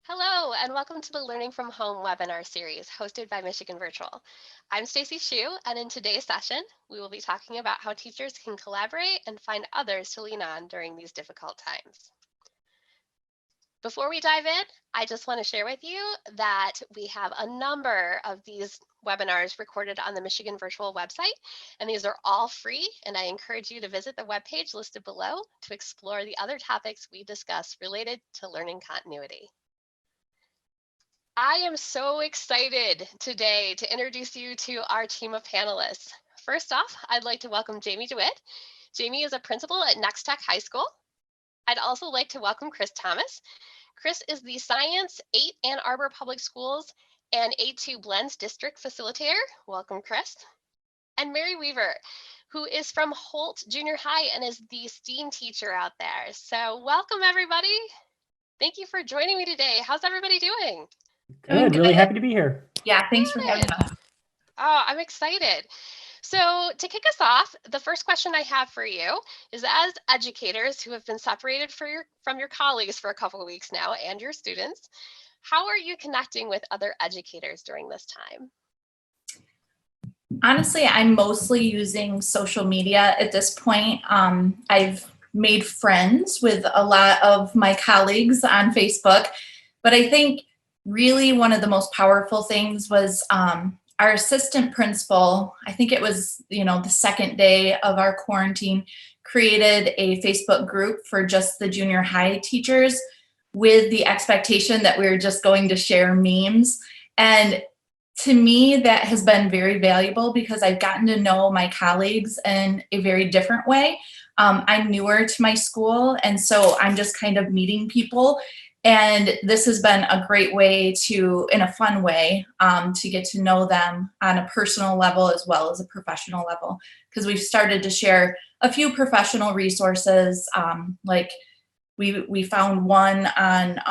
Hello, and welcome to the Learning from Home webinar series hosted by Michigan Virtual. I'm Stacey Schuh, and in today's session, we will be talking about how teachers can collaborate and find others to lean on during these difficult times. Before we dive in, I just want to share with you that we have a number of these webinars recorded on the Michigan Virtual website, and these are all free, and I encourage you to visit the webpage listed below to explore the other topics we discuss related to learning continuity. I am so excited today to introduce you to our team of panelists. First off, I'd like to welcome Jamie DeWitt. Jamie is a principal at NexTech High School. I'd also like to welcome Chris Thomas. Chris is the Science 8 Ann Arbor Public Schools and A2 Blends District Facilitator. Welcome, Chris. And Mary Wever, who is from Holt Junior High and is the STEAM teacher out there. So welcome, everybody. Thank you for joining me today. How's everybody doing? Good. Really happy to be here. Yeah, thanks for having us. Oh, I'm excited. So to kick us off, the first question I have for you is, as educators who have been separated from your colleagues for a couple of weeks now and your students, how are you connecting with other educators during this time? Honestly, I'm mostly using social media at this point. I've made friends with a lot of my colleagues on Facebook, but I think really one of the most powerful things was our assistant principal, I think it was, the second day of our quarantine, created a Facebook group for just the junior high teachers with the expectation that we were just going to share memes. And to me, that has been very valuable because I've gotten to know my colleagues in a very different way. I'm newer to my school, and so I'm just kind of meeting people. And this has been a great way to, in a fun way, to get to know them on a personal level as well as a professional level, because we've started to share a few professional resources. Like we found one on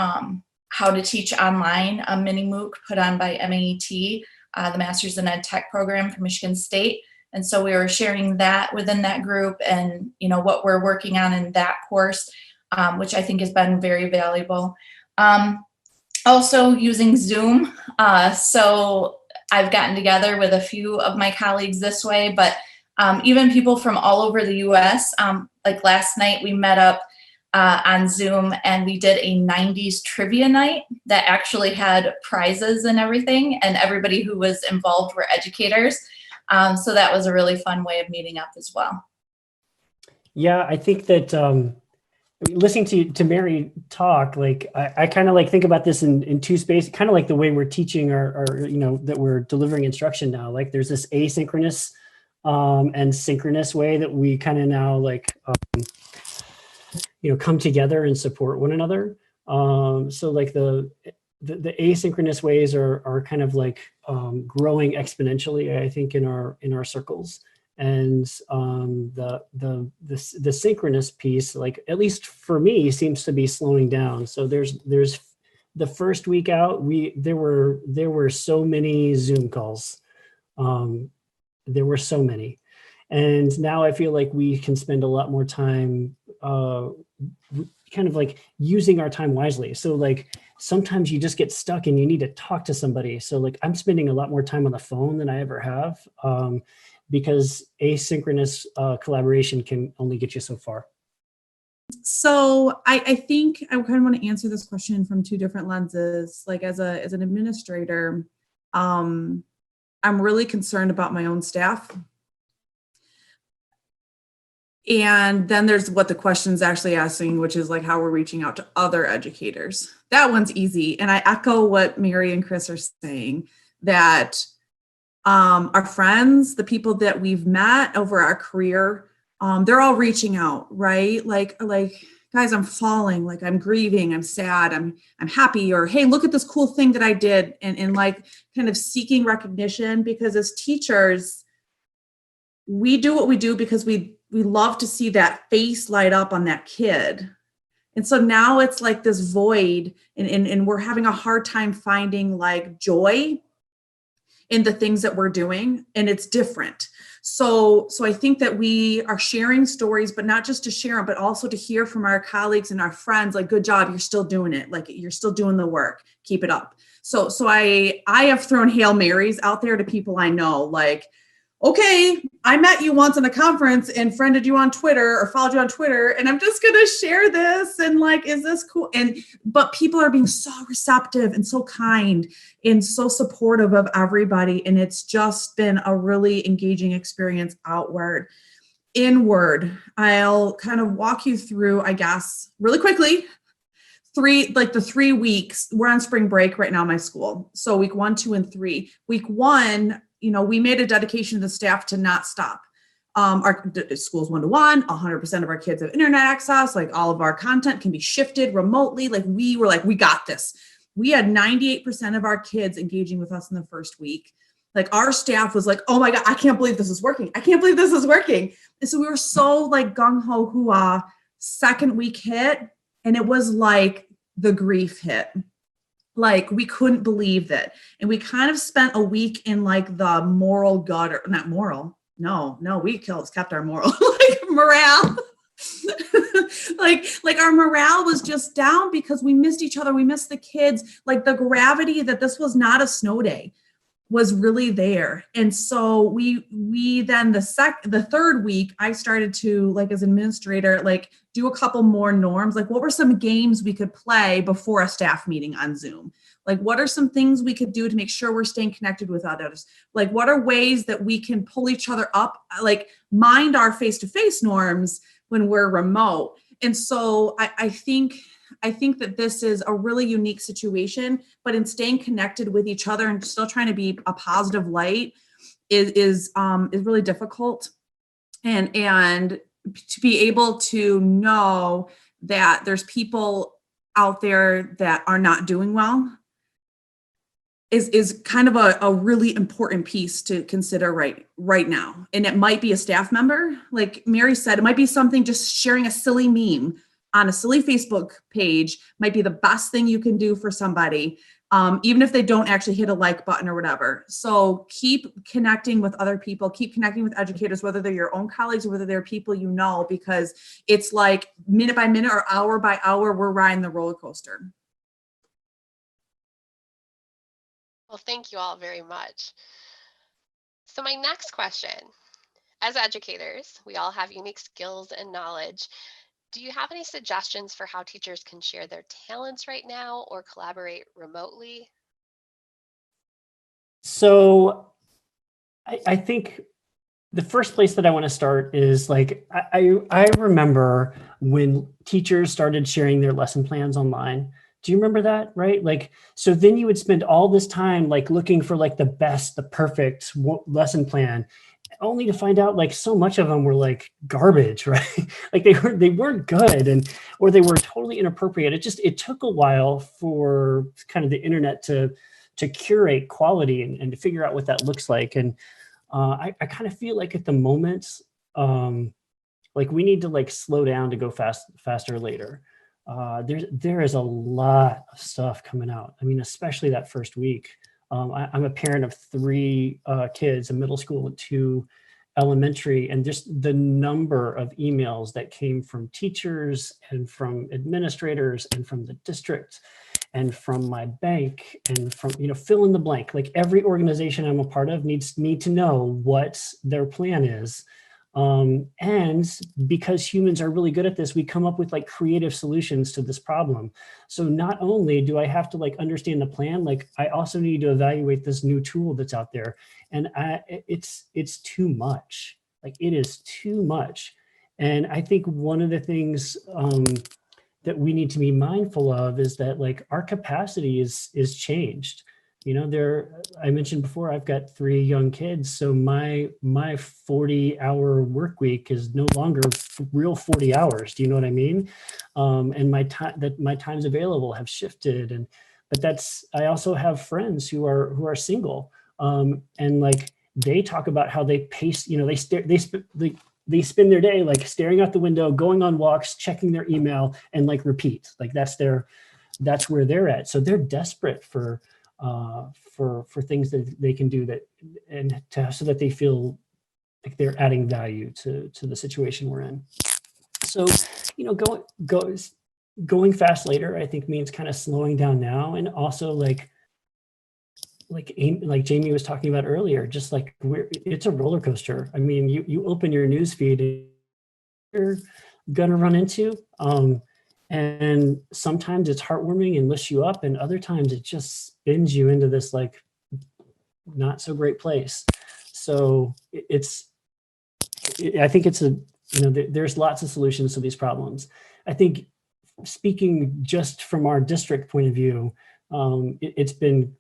how to teach online, a mini MOOC put on by MET, the Masters in Ed Tech program from Michigan State. And so we were sharing that within that group and, what we're working on in that course, which I think has been very valuable. Also using Zoom. So I've gotten together with a few of my colleagues this way, but even people from all over the US, like last night we met up on Zoom and we did a 90s trivia night that actually had prizes and everything, and everybody who was involved were educators. So that was a really fun way of meeting up as well. Yeah, I think that listening to Mary talk, like I kind of like think about this in two spaces, kind of like the way we're teaching our that we're delivering instruction now. Like there's this asynchronous and synchronous way that we kind of now come together and support one another. So like the asynchronous ways are kind of like growing exponentially, I think, in our circles. And the synchronous piece, like at least for me, seems to be slowing down. So there's the first week out, there were so many Zoom calls. There were so many, and now I feel like we can spend a lot more time kind of like using our time wisely. So like sometimes you just get stuck and you need to talk to somebody. So like I'm spending a lot more time on the phone than I ever have. Because asynchronous collaboration can only get you so far. So I think I kind of want to answer this question from two different lenses. Like as an administrator, I'm really concerned about my own staff. And then there's what the question's actually asking, which is like how we're reaching out to other educators. That one's easy. And I echo what Mary and Chris are saying, that our friends, the people that we've met over our career, they're all reaching out, right? Like, guys, I'm falling, like I'm grieving, I'm sad, I'm happy, or hey, look at this cool thing that I did, and like kind of seeking recognition, because as teachers, we do what we do because we love to see that face light up on that kid. And so now it's like this void, and we're having a hard time finding like joy in the things that we're doing, and it's different. So I think that we are sharing stories, but not just to share them, but also to hear from our colleagues and our friends, like, good job, you're still doing it. Like, you're still doing the work, keep it up. So I have thrown Hail Marys out there to people I know, like, okay, I met you once in a conference and friended you on Twitter or followed you on Twitter, and I'm just going to share this. And like, is this cool? But people are being so receptive and so kind and so supportive of everybody. And it's just been a really engaging experience outward. Inward, I'll kind of walk you through, I guess, really quickly. The 3 weeks, we're on spring break right now in my school. So week 1, 2, and 3. Week 1, we made a dedication to the staff to not stop. Our school's 1-to-1, 100% of our kids have internet access. Like, all of our content can be shifted remotely. Like, we were like, we got this. We had 98% of our kids engaging with us in the first week. Like, our staff was like, oh my God, I can't believe this is working. I can't believe this is working. And so we were so like gung-ho hoo-ah. Second week hit, and it was like the grief hit. Like, we couldn't believe that. And we kind of spent a week in like the moral gutter, not moral. No, we kept our moral, like morale. like our morale was just down because we missed each other. We missed the kids. Like, the gravity that this was not a snow day was really there. And so we then the third week, I started to, like, as an administrator, like, do a couple more norms. Like, what were some games we could play before a staff meeting on Zoom? Like, what are some things we could do to make sure we're staying connected with others? Like, what are ways that we can pull each other up, like, mind our face-to-face norms when we're remote? And so I think that this is a really unique situation, but in staying connected with each other and still trying to be a positive light is really difficult. And to be able to know that there's people out there that are not doing well is kind of a really important piece to consider right now. And it might be a staff member, like Mary said, it might be something, just sharing a silly meme on a silly Facebook page might be the best thing you can do for somebody, even if they don't actually hit a like button or whatever. So keep connecting with other people, keep connecting with educators, whether they're your own colleagues or whether they're people you know, because it's like minute by minute or hour by hour, we're riding the roller coaster. Well, thank you all very much. So my next question, as educators, we all have unique skills and knowledge. Do you have any suggestions for how teachers can share their talents right now or collaborate remotely? So I think the first place that I want to start is, like, I remember when teachers started sharing their lesson plans online. Do you remember that, right? Like, so then you would spend all this time like looking for like the best, the perfect lesson plan, only to find out like so much of them were like garbage, right? Like they weren't good, or they were totally inappropriate. It took a while for kind of the internet to curate quality and to figure out what that looks like. And I kind of feel like at the moment, like we need to like slow down to go faster later. There is a lot of stuff coming out. I mean, especially that first week. I'm a parent of 3 kids, a middle school and 2 elementary, and just the number of emails that came from teachers and from administrators and from the district and from my bank and from, fill in the blank. Like, every organization I'm a part of needs to know what their plan is. And because humans are really good at this, we come up with like creative solutions to this problem. So not only do I have to like understand the plan, like I also need to evaluate this new tool that's out there. And it's too much. Like, it is too much. And I think one of the things that we need to be mindful of is that like our capacity is changed. I mentioned before, I've got 3 young kids. So my 40-hour work week is no longer real 40 hours. Do you know what I mean? And my times available have shifted. But I also have friends who are single. And like, they talk about how they pace, they spend their day like staring out the window, going on walks, checking their email, and like repeat. Like, that's where they're at. So they're desperate for things that they can do so that they feel like they're adding value to the situation we're in. So, you know, going fast later, I think means kind of slowing down now, and also like Jamie was talking about earlier, just like it's a roller coaster. I mean, you open your news feed, you're gonna run into, and sometimes it's heartwarming and lifts you up, and other times it just spins you into this like not so great place. So I think it's there's lots of solutions to these problems. I think speaking just from our district point of view, it's been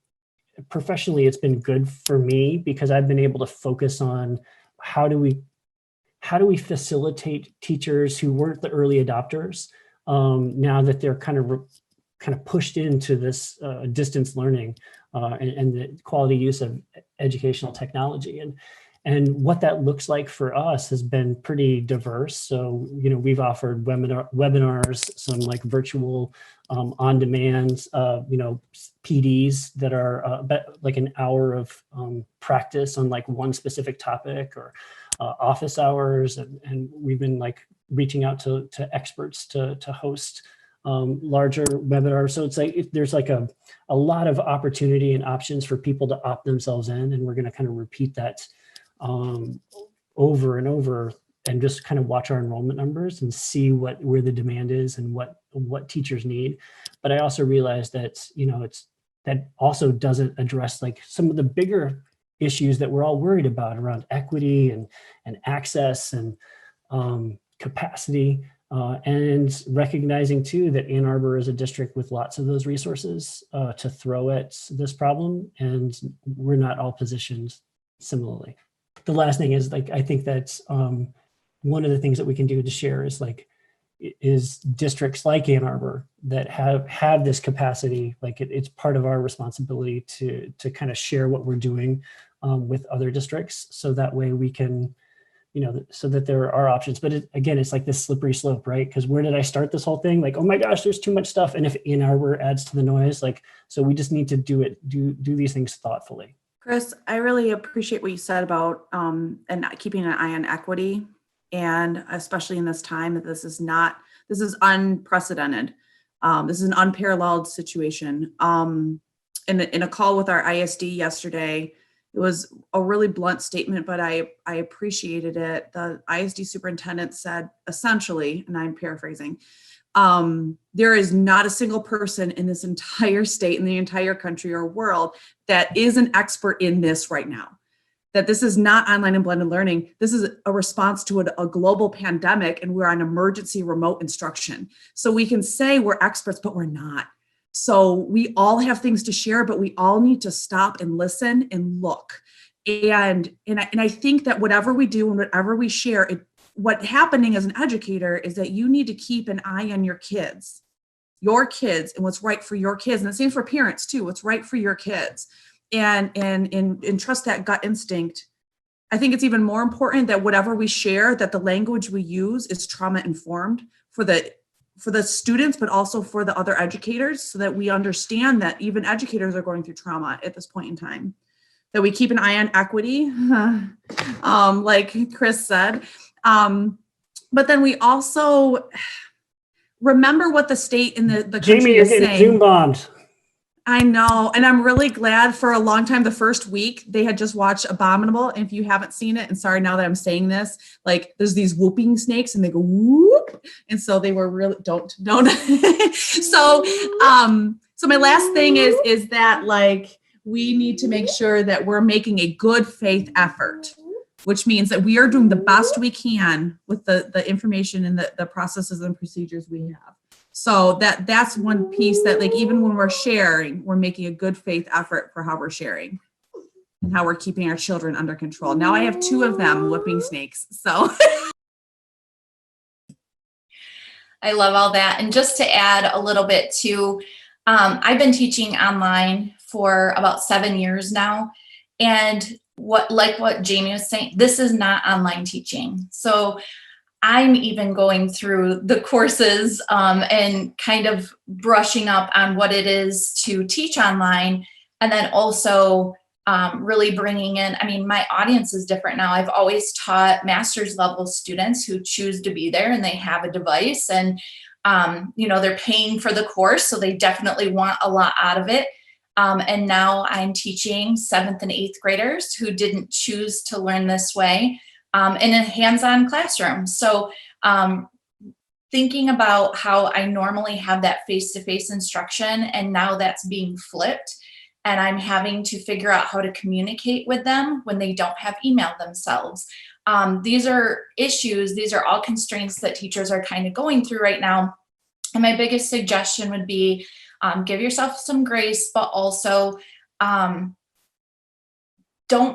professionally, it's been good for me because I've been able to focus on how do we facilitate teachers who weren't the early adopters now that they're kind of pushed into this distance learning and the quality use of educational technology. And what that looks like for us has been pretty diverse. So, you know, we've offered webinars, some like virtual on-demand, PDs that are like an hour of practice on like one specific topic, or office hours. And we've been like reaching out to experts to host larger webinars. So it's like there's like a lot of opportunity and options for people to opt themselves in. And we're going to kind of repeat that over and over, and just kind of watch our enrollment numbers and see where the demand is and what teachers need. But I also realized that, you know, that also doesn't address like some of the bigger issues that we're all worried about around equity and access and capacity, and recognizing too that Ann Arbor is a district with lots of those resources to throw at this problem, and we're not all positioned similarly. The last thing is like, I think that's one of the things that we can do to share is districts like Ann Arbor that have this capacity. Like it's part of our responsibility to kind of share what we're doing with other districts, so that way we can, you know, so that there are options. But again, it's like this slippery slope, right? Because where did I start this whole thing? Like, oh my gosh, there's too much stuff. And if Ann Arbor adds to the noise, like, so we just need to do these things thoughtfully. Chris, I really appreciate what you said about and keeping an eye on equity, and especially in this time that this is unprecedented. This is an unparalleled situation. In a call with our ISD yesterday, it was a really blunt statement, but I appreciated it. The ISD superintendent said essentially, and I'm paraphrasing, there is not a single person in this entire state, in the entire country or world, that is an expert in this right now. That this is not online and blended learning. This is a response to a global pandemic, and we're on emergency remote instruction. So we can say we're experts, but we're not. So we all have things to share, but we all need to stop and listen and look. And I think that whatever we do and whatever we share, what's happening as an educator is that you need to keep an eye on your kids, and what's right for your kids. And the same for parents too, what's right for your kids, and trust that gut instinct. I think it's even more important that whatever we share, that the language we use is trauma informed for the students, but also for the other educators, so that we understand that even educators are going through trauma at this point in time, that we keep an eye on equity, like Chris said. But then we also remember what the state and the country Jamie, is you're getting saying. Zoom bombed. I know. And I'm really glad. For a long time, the first week, they had just watched Abominable. And if you haven't seen it, and sorry now that I'm saying this, like there's these whooping snakes and they go whoop. And so they were really, don't. So my last thing is that like, we need to make sure that we're making a good faith effort, which means that we are doing the best we can with the information and the processes and procedures we have. So that's one piece that like, even when we're sharing, we're making a good faith effort for how we're sharing and how we're keeping our children under control. Now I have 2 of them whipping snakes. So I love all that. And just to add a little bit too, I've been teaching online for about 7 years now. And what Jamie was saying, this is not online teaching. So I'm even going through the courses and kind of brushing up on what it is to teach online. And then also really bringing in, I mean, my audience is different now. I've always taught master's level students who choose to be there and they have a device and, you know, they're paying for the course. So they definitely want a lot out of it. And now I'm teaching 7th and 8th graders who didn't choose to learn this way in a hands-on classroom. So thinking about how I normally have that face-to-face instruction and now that's being flipped and I'm having to figure out how to communicate with them when they don't have email themselves. These are issues, these are all constraints that teachers are kind of going through right now. And my biggest suggestion would be give yourself some grace, but also don't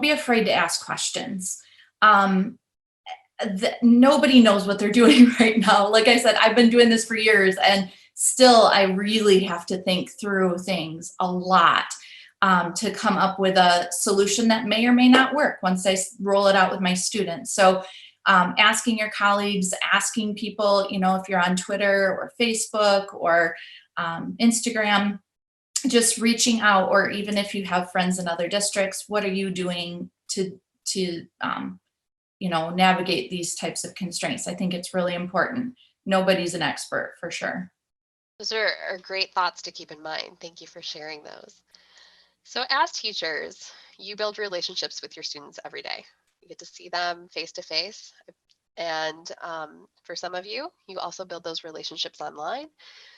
be afraid to ask questions. Nobody knows what they're doing right now. Like I said, I've been doing this for years and still I really have to think through things a lot to come up with a solution that may or may not work once I roll it out with my students. So asking your colleagues, asking people, you know, if you're on Twitter or Facebook or Instagram, just reaching out, or even if you have friends in other districts, what are you doing to you know, navigate these types of constraints? I think it's really important. Nobody's an expert for sure. Those are great thoughts to keep in mind. Thank you for sharing those. So as teachers, you build relationships with your students every day. You get to see them face to face. And for some of you, you also build those relationships online.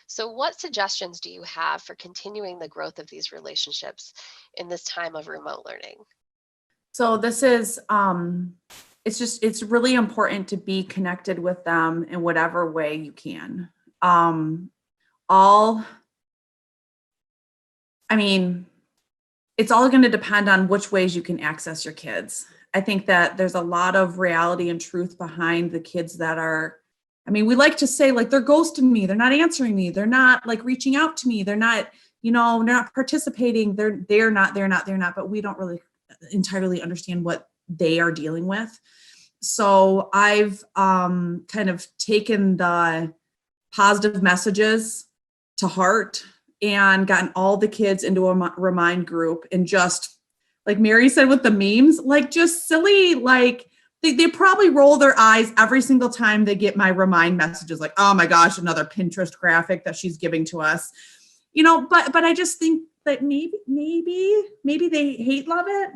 So what suggestions do you have for continuing the growth of these relationships in this time of remote learning? So this is, it's really important to be connected with them in whatever way you can. It's all going to depend on which ways you can access your kids. I think that there's a lot of reality and truth behind the kids that are, I mean, we like to say like they're ghosting me, they're not answering me, they're not like reaching out to me, they're not, you know, they're not participating, they're not, but we don't really entirely understand what they are dealing with. So I've kind of taken the positive messages to heart and gotten all the kids into a Remind group, and just like Mary said with the memes, like just silly, like they probably roll their eyes every single time they get my Remind messages, like, oh my gosh, another Pinterest graphic that she's giving to us, you know, but I just think that maybe they hate love it.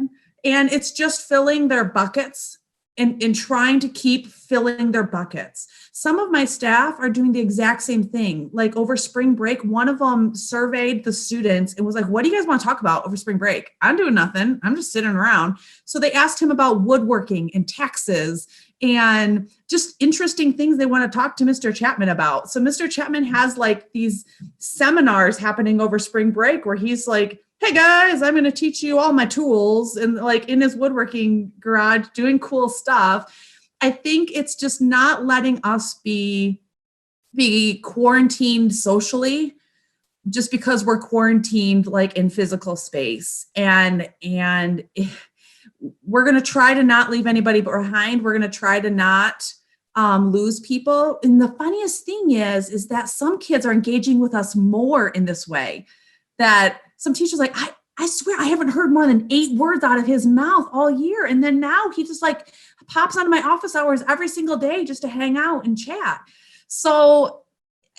And it's just filling their buckets and trying to keep filling their buckets. Some of my staff are doing the exact same thing. Like over spring break, one of them surveyed the students and was like, what do you guys want to talk about over spring break? I'm doing nothing. I'm just sitting around. So they asked him about woodworking and taxes and just interesting things they want to talk to Mr. Chapman about. So Mr. Chapman has like these seminars happening over spring break where he's like, hey guys, I'm going to teach you all my tools, and like in his woodworking garage doing cool stuff. I think it's just not letting us be quarantined socially just because we're quarantined like in physical space. And we're going to try to not leave anybody behind. We're going to try to not lose people. And the funniest thing is that some kids are engaging with us more in this way, that some teachers like, I swear I haven't heard more than 8 words out of his mouth all year. And then now he just like pops onto my office hours every single day just to hang out and chat. So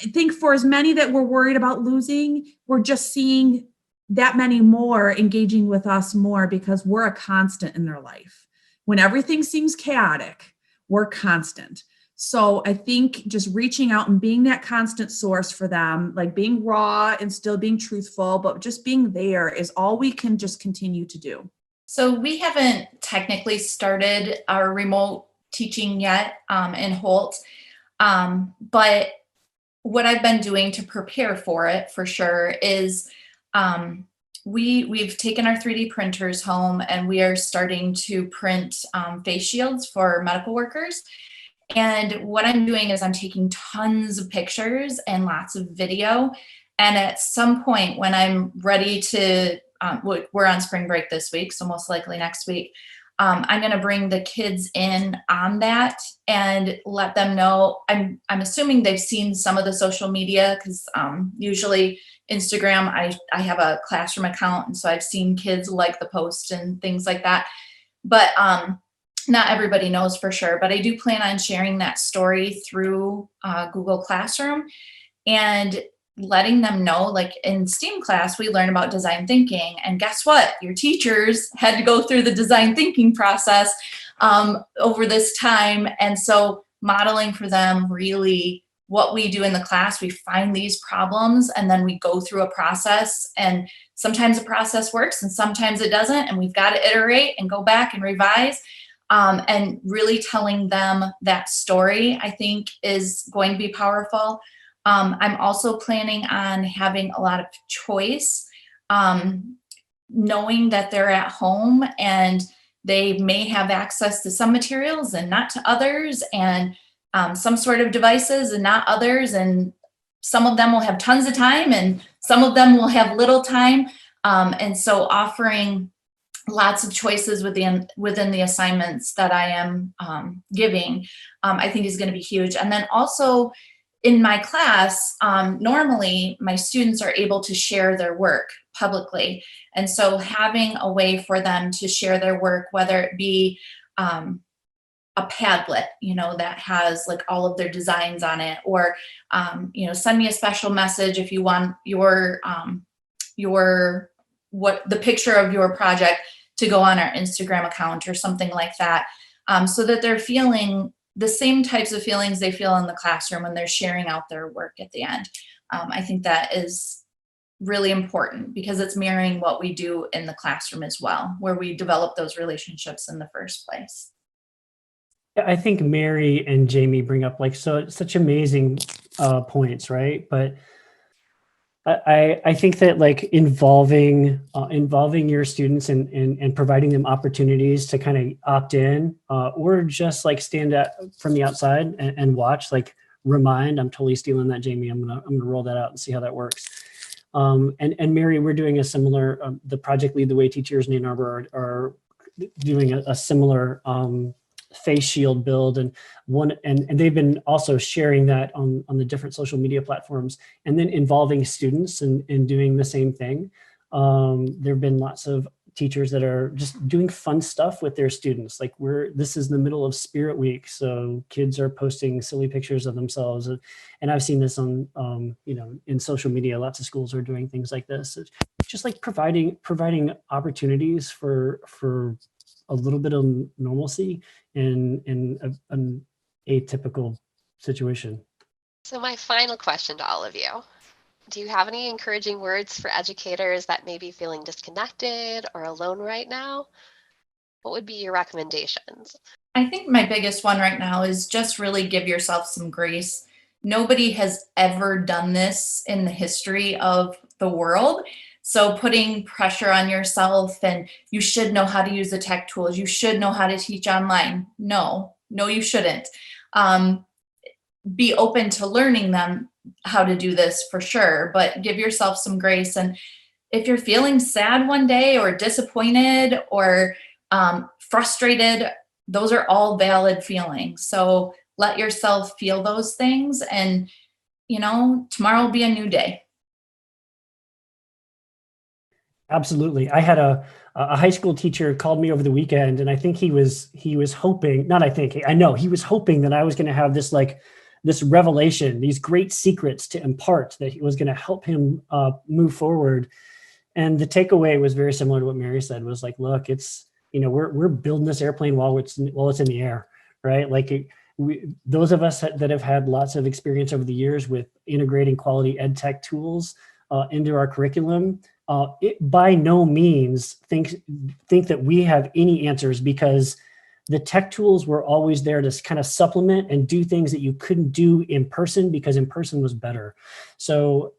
I think for as many that we're worried about losing, we're just seeing that many more engaging with us more because we're a constant in their life. When everything seems chaotic, we're constant. So I think just reaching out and being that constant source for them, like being raw and still being truthful, but just being there is all we can just continue to do. So we haven't technically started our remote teaching yet in Holt, but what I've been doing to prepare for it for sure is we've taken our 3D printers home and we are starting to print face shields for medical workers. And what I'm doing is I'm taking tons of pictures and lots of video. And at some point when I'm ready to, we're on spring break this week, so most likely next week, I'm going to bring the kids in on that and let them know. I'm assuming they've seen some of the social media, because usually Instagram, I have a classroom account, and so I've seen kids like the post and things like that. But not everybody knows for sure. But I do plan on sharing that story through Google Classroom and letting them know, like in STEAM class, we learn about design thinking. And guess what? Your teachers had to go through the design thinking process over this time. And so modeling for them really what we do in the class, we find these problems and then we go through a process, and sometimes the process works and sometimes it doesn't. And we've got to iterate and go back and revise. And really telling them that story, I think, is going to be powerful. I'm also planning on having a lot of choice, knowing that they're at home and they may have access to some materials and not to others, and some sort of devices and not others. And some of them will have tons of time and some of them will have little time. And so offering lots of choices within the assignments that I am giving, I think is going to be huge. And then also, in my class, normally my students are able to share their work publicly. And so having a way for them to share their work, whether it be a Padlet, that has like all of their designs on it, or, send me a special message if you want the picture of your project to go on our Instagram account or something like that, so that they're feeling the same types of feelings they feel in the classroom when they're sharing out their work at the end. I think that is really important because it's mirroring what we do in the classroom as well, where we develop those relationships in the first place. I think Mary and Jamie bring up such amazing points, right? But I think that involving your students and providing them opportunities to kind of opt in, or just stand from the outside and watch, remind. I'm totally stealing that, Jamie. I'm gonna roll that out and see how that works. And Mary, we're doing a similar. The Project Lead the Way teachers in Ann Arbor are doing a similar face shield build, and they've been also sharing that on the different social media platforms, and then involving students in doing the same thing. There have been lots of teachers that are just doing fun stuff with their students. This is the middle of Spirit Week, so kids are posting silly pictures of themselves, and I've seen this on in social media. Lots of schools are doing things like this. It's just providing opportunities for a little bit of normalcy in an atypical situation. So my final question to all of you: do you have any encouraging words for educators that may be feeling disconnected or alone right now? What would be your recommendations? I think my biggest one right now is just really give yourself some grace. Nobody has ever done this in the history of the world. So putting pressure on yourself and you should know how to use the tech tools, you should know how to teach online. No, you shouldn't. Be open to learning them how to do this for sure, but give yourself some grace. And if you're feeling sad one day or disappointed or frustrated, those are all valid feelings. So let yourself feel those things, and tomorrow will be a new day. Absolutely. I had a high school teacher called me over the weekend, and I think he was hoping, I know he was hoping that I was going to have this this revelation, these great secrets to impart that was going to help him move forward. And the takeaway was very similar to what Mary said, was look, it's, we're building this airplane while it's in the air, right? Those of us that have had lots of experience over the years with integrating quality ed tech tools into our curriculum, it by no means think that we have any answers, because the tech tools were always there to kind of supplement and do things that you couldn't do in person, because in person was better. So,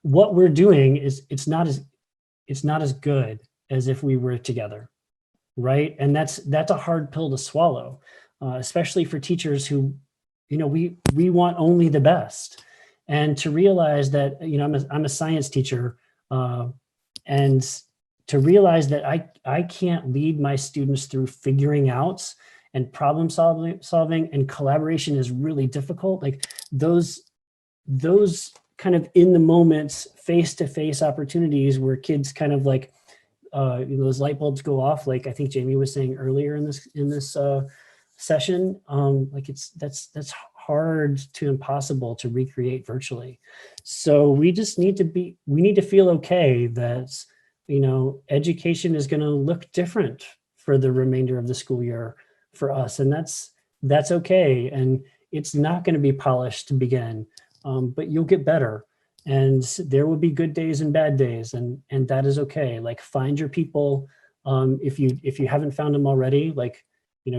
what we're doing is it's not as good as if we were together, right? And that's a hard pill to swallow, especially for teachers who, we want only the best. And to realize that, I'm a science teacher, and to realize that I can't lead my students through figuring out, and problem solving and collaboration is really difficult. Like those kind of in the moments, face-to-face opportunities where kids kind of like, those light bulbs go off. Like I think Jamie was saying earlier in this session, like that's hard to impossible to recreate virtually. So we just need to feel okay that, education is going to look different for the remainder of the school year for us. And that's okay. And it's not going to be polished to begin, but you'll get better. And there will be good days and bad days, and that is okay. Like find your people. If you haven't found them already, like, you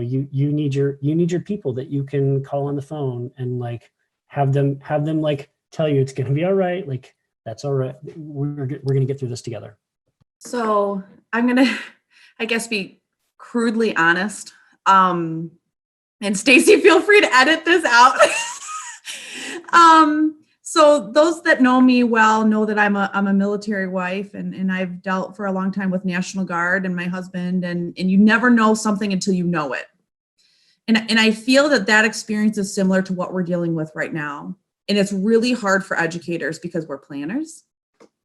need your people that you can call on the phone and like have them like tell you it's going to be all right. Like that's all right. We're going to get through this together. So I'm going to, I guess, be crudely honest. And Stacey, feel free to edit this out. So those that know me well know that I'm a military wife, and I've dealt for a long time with National Guard and my husband, and you never know something until you know it. And I feel that experience is similar to what we're dealing with right now. And it's really hard for educators because we're planners.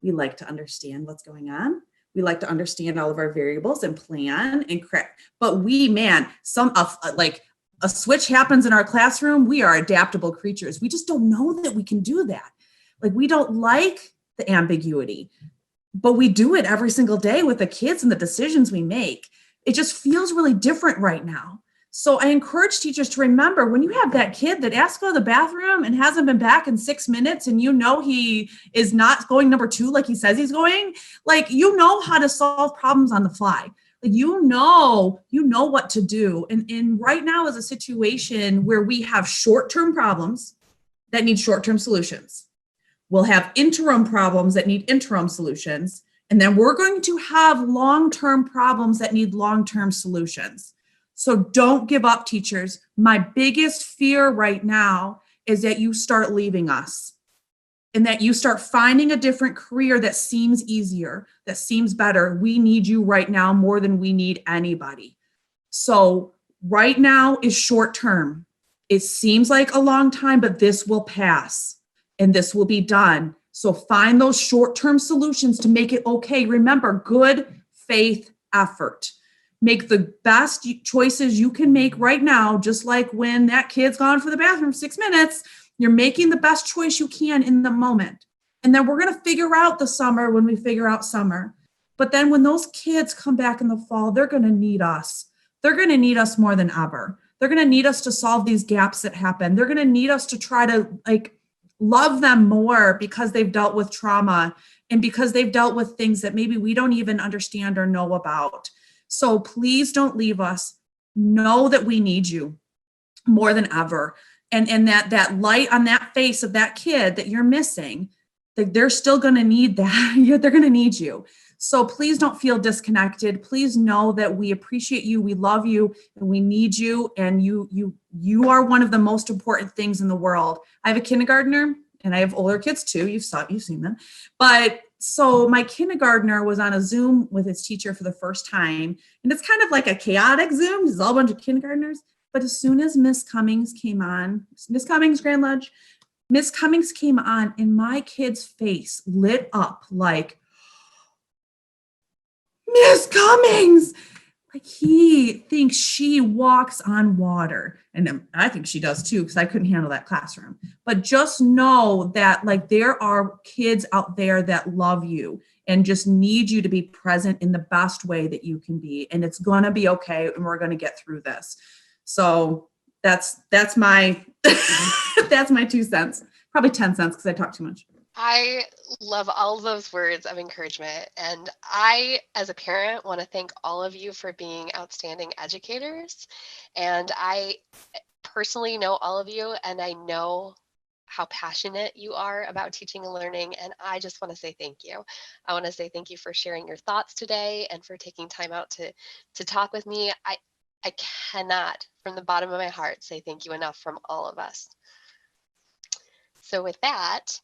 We like to understand what's going on. We like to understand all of our variables and plan and correct. But a switch happens in our classroom, we are adaptable creatures. We just don't know that we can do that. Like we don't like the ambiguity, but we do it every single day with the kids and the decisions we make. It just feels really different right now. So I encourage teachers to remember when you have that kid that asks to go to the bathroom and hasn't been back in 6 minutes, and he is not going number 2 like he says he's going, like how to solve problems on the fly. You know what to do. And right now is a situation where we have short-term problems that need short-term solutions. We'll have interim problems that need interim solutions. And then we're going to have long-term problems that need long-term solutions. So don't give up, teachers. My biggest fear right now is that you start leaving us, and that you start finding a different career that seems easier, that seems better. We need you right now more than we need anybody. So right now is short term. It seems like a long time, but this will pass and this will be done. So find those short-term solutions to make it okay. Remember, good faith effort. Make the best choices you can make right now, just like when that kid's gone for the bathroom 6 minutes. You're making the best choice you can in the moment. And then we're going to figure out the summer when we figure out summer. But then when those kids come back in the fall, they're going to need us. They're going to need us more than ever. They're going to need us to solve these gaps that happen. They're going to need us to try to love them more because they've dealt with trauma and because they've dealt with things that maybe we don't even understand or know about. So please don't leave us. Know that we need you more than ever. And that light on that face of that kid that you're missing, they're still going to need that. They're going to need you. So please don't feel disconnected. Please know that we appreciate you, we love you, and we need you. And you are one of the most important things in the world. I have a kindergartner, and I have older kids too. You've seen them. But so my kindergartner was on a Zoom with his teacher for the first time, and it's kind of like a chaotic Zoom. There's all a bunch of kindergartners. But as soon as Miss Cummings came on, Miss Cummings, Grand Ledge, Miss Cummings came on, and my kid's face lit up like, Miss Cummings! Like he thinks she walks on water. And I think she does too, because I couldn't handle that classroom. But just know that there are kids out there that love you and just need you to be present in the best way that you can be. And it's going to be okay, and we're going to get through this. So that's my that's my 2 cents, probably 10 cents because I talk too much. I love all those words of encouragement. And I, as a parent, want to thank all of you for being outstanding educators. And I personally know all of you, and I know how passionate you are about teaching and learning. And I just want to say thank you. I want to say thank you for sharing your thoughts today and for taking time out to talk with me. I cannot, from the bottom of my heart, say thank you enough from all of us. So with that,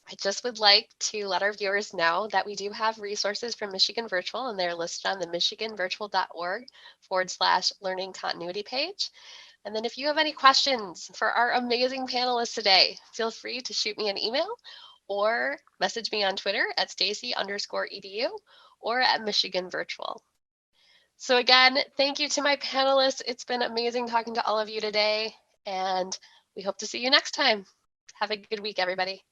I just would like to let our viewers know that we do have resources from Michigan Virtual, and they're listed on the michiganvirtual.org/learning continuity page. And then if you have any questions for our amazing panelists today, feel free to shoot me an email or message me on Twitter at Stacey_edu or at Michigan Virtual. So again, thank you to my panelists. It's been amazing talking to all of you today, and we hope to see you next time. Have a good week, everybody.